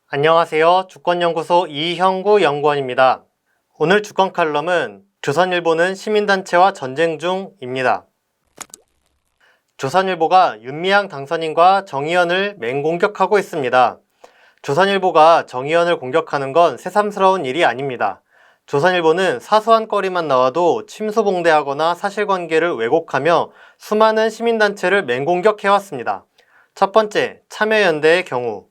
안녕하세요. 주권연구소 이형구 연구원입니다. 오늘 주권 칼럼은 조선일보는 시민단체와 전쟁 중입니다. 조선일보가 윤미향 당선인과 정의연을 맹공격하고 있습니다. 조선일보가 정의연을 공격하는 건 새삼스러운 일이 아닙니다. 조선일보는 사소한 거리만 나와도 침소봉대하거나 사실관계를 왜곡하며 수많은 시민단체를 맹공격해왔습니다. 첫 번째, 참여연대의 경우.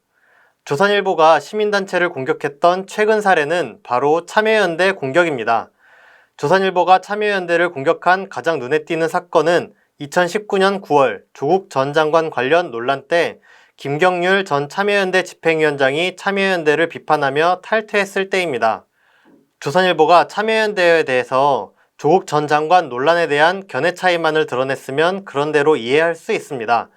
조선일보가 시민단체를 공격했던 최근 사례는 바로 참여연대 공격입니다. 조선일보가 참여연대를 공격한 가장 눈에 띄는 사건은 2019년 9월 조국 전 장관 관련 논란 때 김경률 전 참여연대 집행위원장이 참여연대를 비판하며 탈퇴했을 때입니다. 조선일보가 참여연대에 대해서 조국 전 장관 논란에 대한 견해 차이만을 드러냈으면 그런대로 이해할 수 있습니다.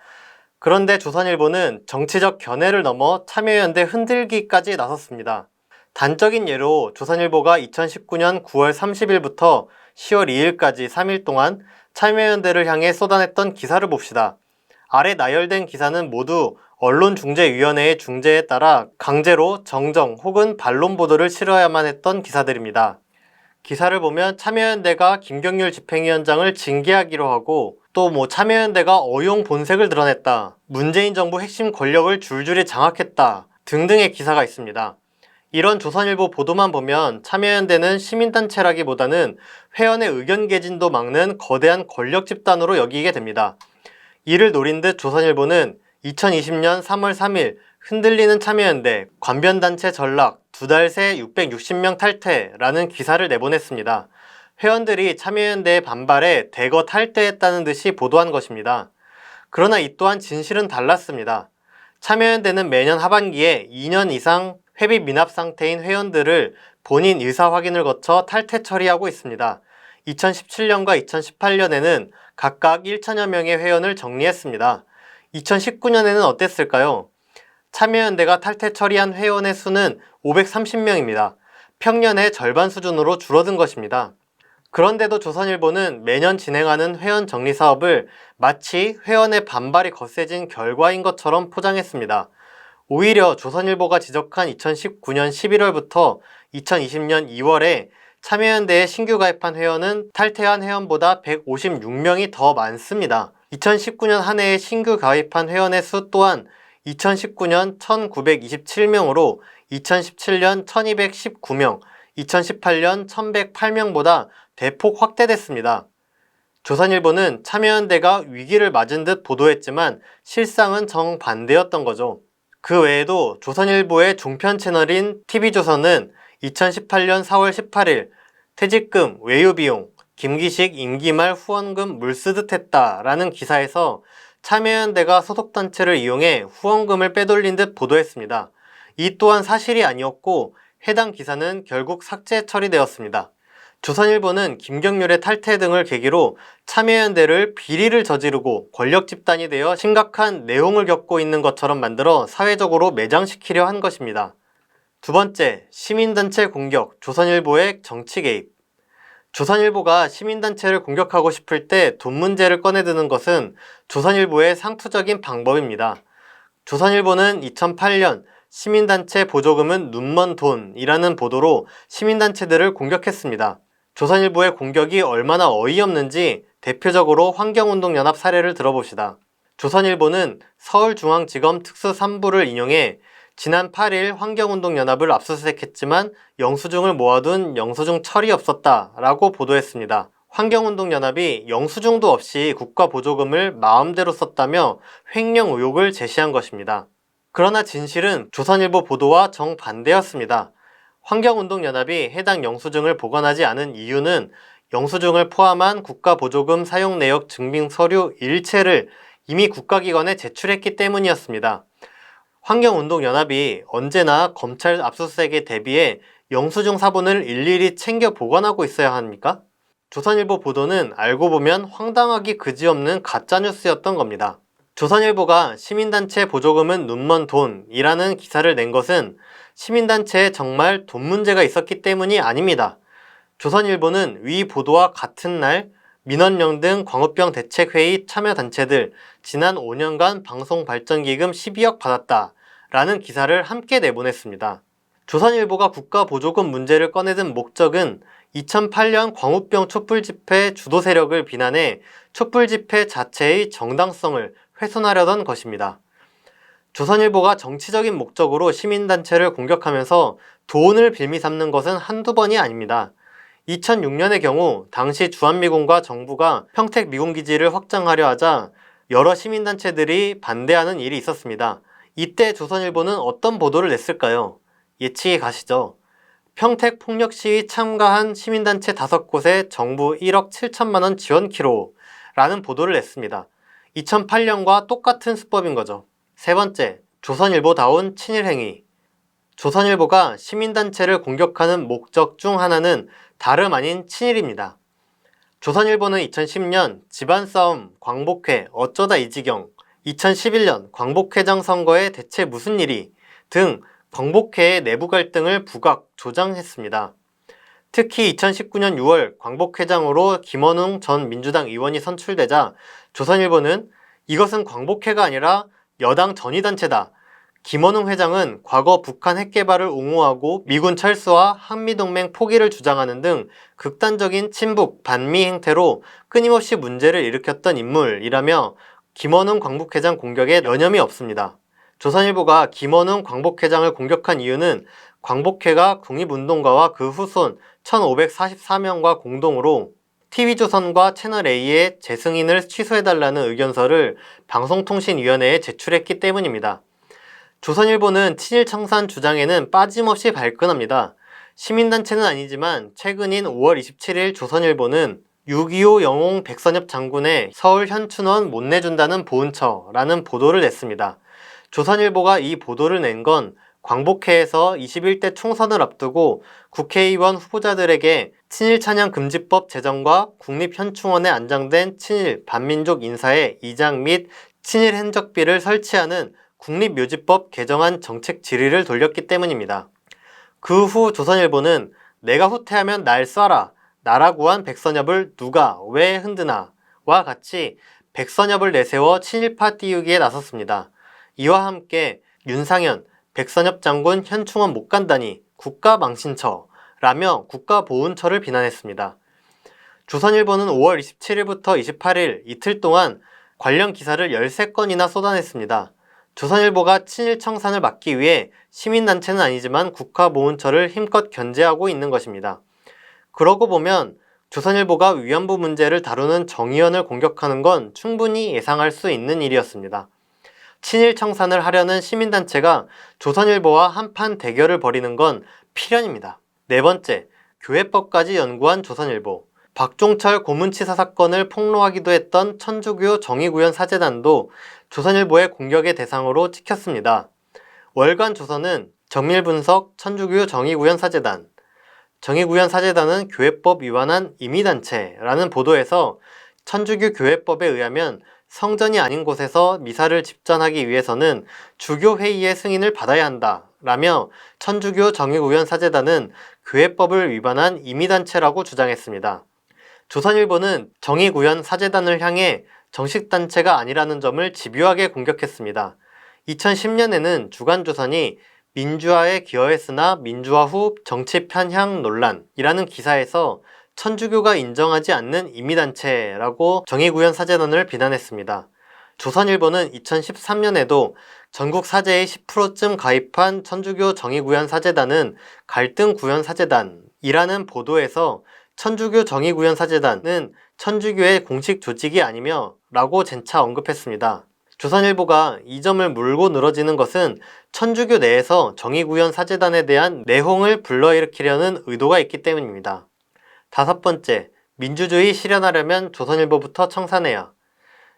그런데 조선일보는 정치적 견해를 넘어 참여연대 흔들기까지 나섰습니다. 단적인 예로 조선일보가 2019년 9월 30일부터 10월 2일까지 3일 동안 참여연대를 향해 쏟아냈던 기사를 봅시다. 아래 나열된 기사는 모두 언론중재위원회의 중재에 따라 강제로 정정 혹은 반론 보도를 치러야만 했던 기사들입니다. 기사를 보면 참여연대가 김경률 집행위원장을 징계하기로 하고 또 참여연대가 어용 본색을 드러냈다, 문재인 정부 핵심 권력을 줄줄이 장악했다 등등의 기사가 있습니다. 이런 조선일보 보도만 보면 참여연대는 시민단체라기보다는 회원의 의견 개진도 막는 거대한 권력 집단으로 여기게 됩니다. 이를 노린 듯 조선일보는 2020년 3월 3일 흔들리는 참여연대, 관변단체 전락, 2달 새 660명 탈퇴라는 기사를 내보냈습니다. 회원들이 참여연대의 반발에 대거 탈퇴했다는 듯이 보도한 것입니다. 그러나 이 또한 진실은 달랐습니다. 참여연대는 매년 하반기에 2년 이상 회비 미납 상태인 회원들을 본인 의사 확인을 거쳐 탈퇴 처리하고 있습니다. 2017년과 2018년에는 각각 1천여 명의 회원을 정리했습니다. 2019년에는 어땠을까요? 참여연대가 탈퇴 처리한 회원의 수는 530명입니다. 평년의 절반 수준으로 줄어든 것입니다. 그런데도 조선일보는 매년 진행하는 회원 정리 사업을 마치 회원의 반발이 거세진 결과인 것처럼 포장했습니다. 오히려 조선일보가 지적한 2019년 11월부터 2020년 2월에 참여연대에 신규 가입한 회원은 탈퇴한 회원보다 156명이 더 많습니다. 2019년 한 해에 신규 가입한 회원의 수 또한 2019년 1927명으로 2017년 1219명, 2018년 1108명보다 대폭 확대됐습니다. 조선일보는 참여연대가 위기를 맞은 듯 보도했지만 실상은 정반대였던 거죠. 그 외에도 조선일보의 종편 채널인 TV조선은 2018년 4월 18일 퇴직금, 외유비용, 김기식 임기 말 후원금 물쓰듯 했다라는 기사에서 참여연대가 소속단체를 이용해 후원금을 빼돌린 듯 보도했습니다. 이 또한 사실이 아니었고 해당 기사는 결국 삭제 처리되었습니다. 조선일보는 김경률의 탈퇴 등을 계기로 참여연대를 비리를 저지르고 권력 집단이 되어 심각한 내홍을 겪고 있는 것처럼 만들어 사회적으로 매장시키려 한 것입니다. 두 번째, 시민단체 공격, 조선일보의 정치 개입. 조선일보가 시민단체를 공격하고 싶을 때 돈 문제를 꺼내드는 것은 조선일보의 상투적인 방법입니다. 조선일보는 2008년 시민단체 보조금은 눈먼 돈이라는 보도로 시민단체들을 공격했습니다. 조선일보의 공격이 얼마나 어이없는지 대표적으로 환경운동연합 사례를 들어봅시다. 조선일보는 서울중앙지검 특수 3부를 인용해 지난 8일 환경운동연합을 압수수색했지만 영수증을 모아둔 영수증 철이 없었다 라고 보도했습니다. 환경운동연합이 영수증도 없이 국가 보조금을 마음대로 썼다며 횡령 의혹을 제시한 것입니다. 그러나 진실은 조선일보 보도와 정반대였습니다. 환경운동연합이 해당 영수증을 보관하지 않은 이유는 영수증을 포함한 국가보조금 사용 내역 증빙 서류 일체를 이미 국가기관에 제출했기 때문이었습니다. 환경운동연합이 언제나 검찰 압수수색에 대비해 영수증 사본을 일일이 챙겨 보관하고 있어야 합니까? 조선일보 보도는 알고 보면 황당하기 그지없는 가짜뉴스였던 겁니다. 조선일보가 시민단체 보조금은 눈먼 돈이라는 기사를 낸 것은 시민단체에 정말 돈 문제가 있었기 때문이 아닙니다. 조선일보는 위 보도와 같은 날 민원령 등 광우병 대책회의 참여단체들 지난 5년간 방송발전기금 12억 받았다 라는 기사를 함께 내보냈습니다. 조선일보가 국가보조금 문제를 꺼내든 목적은 2008년 광우병 촛불 집회 주도 세력을 비난해 촛불 집회 자체의 정당성을 훼손하려던 것입니다. 조선일보가 정치적인 목적으로 시민단체를 공격하면서 돈을 빌미삼는 것은 한두 번이 아닙니다. 2006년의 경우 당시 주한미군과 정부가 평택 미군기지를 확장하려 하자 여러 시민단체들이 반대하는 일이 있었습니다. 이때 조선일보는 어떤 보도를 냈을까요? 예측이 가시죠? 평택 폭력 시위 참가한 시민단체 5곳에 정부 1억 7천만 원 지원키로 라는 보도를 냈습니다. 2008년과 똑같은 수법인 거죠. 세 번째, 조선일보다운 친일행위. 조선일보가 시민단체를 공격하는 목적 중 하나는 다름 아닌 친일입니다. 조선일보는 2010년 집안싸움, 광복회, 어쩌다 이 지경, 2011년 광복회장 선거에 대체 무슨 일이 등 광복회의 내부 갈등을 부각, 조장했습니다. 특히 2019년 6월 광복회장으로 김원웅 전 민주당 의원이 선출되자 조선일보는 이것은 광복회가 아니라 여당 전위단체다. 김원웅 회장은 과거 북한 핵개발을 옹호하고 미군 철수와 한미동맹 포기를 주장하는 등 극단적인 친북, 반미 행태로 끊임없이 문제를 일으켰던 인물이라며 김원웅 광복회장 공격에 여념이 없습니다. 조선일보가 김원웅 광복회장을 공격한 이유는 광복회가 독립운동가와 그 후손 1544명과 공동으로 TV조선과 채널A의 재승인을 취소해달라는 의견서를 방송통신위원회에 제출했기 때문입니다. 조선일보는 친일 청산 주장에는 빠짐없이 발끈합니다. 시민단체는 아니지만 최근인 5월 27일 조선일보는 6.25 영웅 백선엽 장군의 서울 현춘원 못 내준다는 보훈처라는 보도를 냈습니다. 조선일보가 이 보도를 낸 건 광복회에서 21대 총선을 앞두고 국회의원 후보자들에게 친일찬양 금지법 제정과 국립현충원에 안장된 친일 반민족 인사의 이장 및 친일 행적비를 설치하는 국립묘지법 개정안 정책 질의를 돌렸기 때문입니다. 그 후 조선일보는 내가 후퇴하면 날 쏴라, 나라 구한 백선엽을 누가 왜 흔드나 와 같이 백선엽을 내세워 친일파 띄우기에 나섰습니다. 이와 함께 윤상현, 백선엽 장군 현충원 못 간다니 국가망신처 라며 국가보훈처를 비난했습니다. 조선일보는 5월 27일부터 28일 이틀 동안 관련 기사를 13건이나 쏟아냈습니다. 조선일보가 친일 청산을 막기 위해 시민단체는 아니지만 국가보훈처를 힘껏 견제하고 있는 것입니다. 그러고 보면 조선일보가 위안부 문제를 다루는 정의연을 공격하는 건 충분히 예상할 수 있는 일이었습니다. 친일 청산을 하려는 시민단체가 조선일보와 한판 대결을 벌이는 건 필연입니다. 네 번째, 교회법까지 연구한 조선일보. 박종철 고문치사 사건을 폭로하기도 했던 천주교 정의구현 사재단도 조선일보의 공격의 대상으로 찍혔습니다. 월간 조선은 정밀분석 천주교 정의구현 사재단, 정의구현 사재단은 교회법 위반한 임의단체라는 보도에서 천주교 교회법에 의하면 성전이 아닌 곳에서 미사를 집전하기 위해서는 주교회의의 승인을 받아야 한다 라며 천주교 정의구현 사재단은 교회법을 위반한 임의단체라고 주장했습니다. 조선일보는 정의구현 사재단을 향해 정식단체가 아니라는 점을 집요하게 공격했습니다. 2010년에는 주간조선이 민주화에 기여했으나 민주화 후 정치 편향 논란이라는 기사에서 천주교가 인정하지 않는 임의단체라고 정의구현 사재단을 비난했습니다. 조선일보는 2013년에도 전국 사제의 10%쯤 가입한 천주교 정의구현 사재단은 갈등구현 사재단이라는 보도에서 천주교 정의구현 사재단은 천주교의 공식 조직이 아니며 라고 재차 언급했습니다. 조선일보가 이 점을 물고 늘어지는 것은 천주교 내에서 정의구현 사재단에 대한 내홍을 불러일으키려는 의도가 있기 때문입니다. 다섯 번째, 민주주의 실현하려면 조선일보부터 청산해야.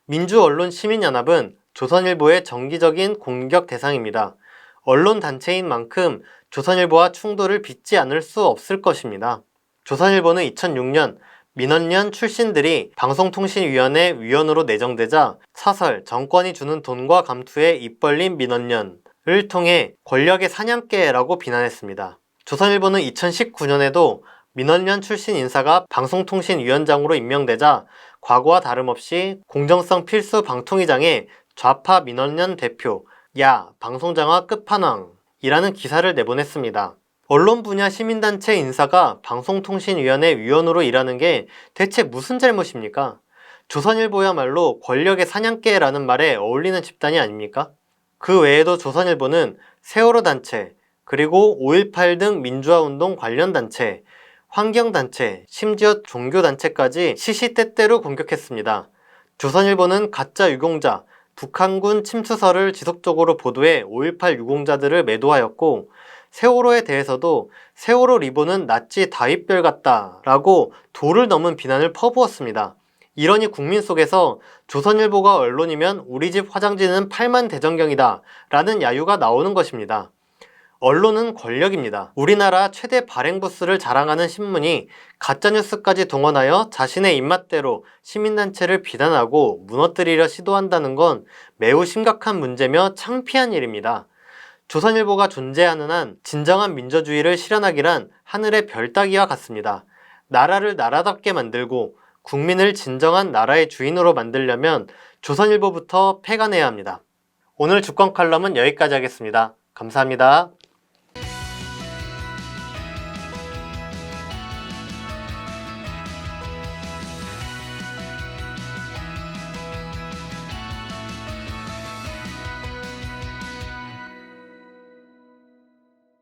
민주언론시민연합은 조선일보의 정기적인 공격 대상입니다. 언론단체인 만큼 조선일보와 충돌을 빚지 않을 수 없을 것입니다. 조선일보는 2006년 민언련 출신들이 방송통신위원회 위원으로 내정되자 사설, 정권이 주는 돈과 감투에 입 벌린 민언련을 통해 권력의 사냥개라고 비난했습니다. 조선일보는 2019년에도 민언련 출신 인사가 방송통신위원장으로 임명되자 과거와 다름없이 공정성 필수 방통위장에 좌파 민언련 대표, 야, 방송장악 끝판왕이라는 기사를 내보냈습니다. 언론 분야 시민단체 인사가 방송통신위원회 위원으로 일하는 게 대체 무슨 잘못입니까? 조선일보야말로 권력의 사냥개라는 말에 어울리는 집단이 아닙니까? 그 외에도 조선일보는 세월호 단체, 그리고 5.18 등 민주화운동 관련 단체, 환경단체, 심지어 종교단체까지 시시때때로 공격했습니다. 조선일보는 가짜 유공자, 북한군 침투설을 지속적으로 보도해 5.18 유공자들을 매도하였고, 세월호에 대해서도 세월호 리본은 나치 다윗별 같다 라고 도를 넘은 비난을 퍼부었습니다. 이러니 국민 속에서 조선일보가 언론이면 우리 집 화장지는 8만 대전경이다 라는 야유가 나오는 것입니다. 언론은 권력입니다. 우리나라 최대 발행부수를 자랑하는 신문이 가짜뉴스까지 동원하여 자신의 입맛대로 시민단체를 비난하고 무너뜨리려 시도한다는 건 매우 심각한 문제며 창피한 일입니다. 조선일보가 존재하는 한 진정한 민주주의를 실현하기란 하늘의 별 따기와 같습니다. 나라를 나라답게 만들고 국민을 진정한 나라의 주인으로 만들려면 조선일보부터 폐간해야 합니다. 오늘 주권 칼럼은 여기까지 하겠습니다. 감사합니다.